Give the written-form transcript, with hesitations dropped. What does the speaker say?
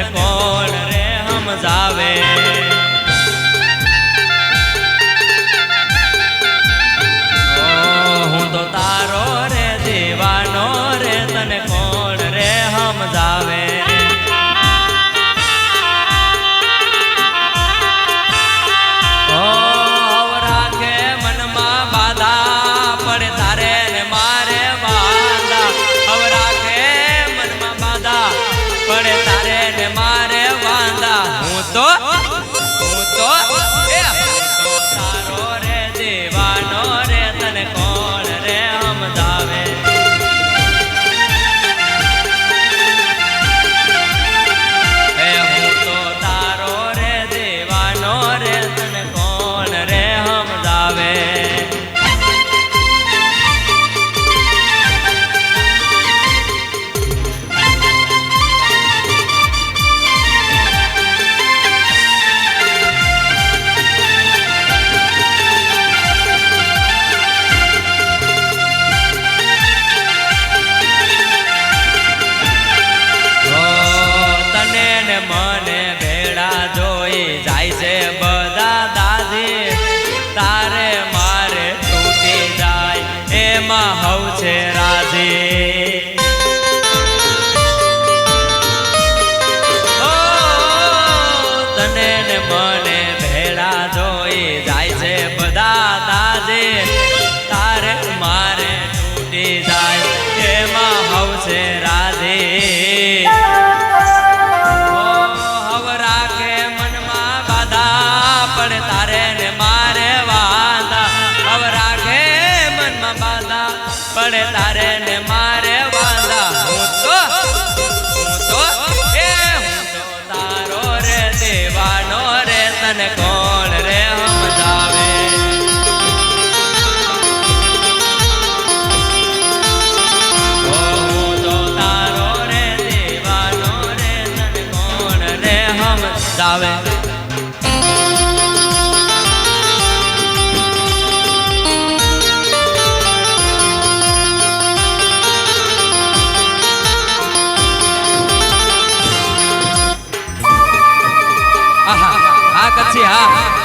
કોણ રે સમજાવે હું તો તારો રે દીવાનો રે તને કોણ રે સમજાવે રાખે મનમાં બાધા પડે તારે ને મારે બાધા રાખે મનમાં બાધા પડે તારે ને મારે વાંધા હું તો તારો રે દીવાનો રે તને કોણ રે સમજાવે હું તો તારો રે દીવાનો રે તને કોણ રે સમજાવે મને ભેળા જોઈ જાય છે બધા દાદી તારે મારે તૂટી જાય એમાં હવ છે રાજી તને ને મને ભેળા જોઈ જાય છે બધા દાદી તારે મારે તૂટી જાય એમાં હવ છે રાજી તારે ને મારે વાંધા હવે રાખે મનમાં બાધા પડે તારે ને મારે વાંધા હું તો તારો રે દેવાનો રે તને કોણ રે સમજાવે હું તો તારો રે દેવાનો રે તને કોણ રે સમજાવે હા કચ્છી હા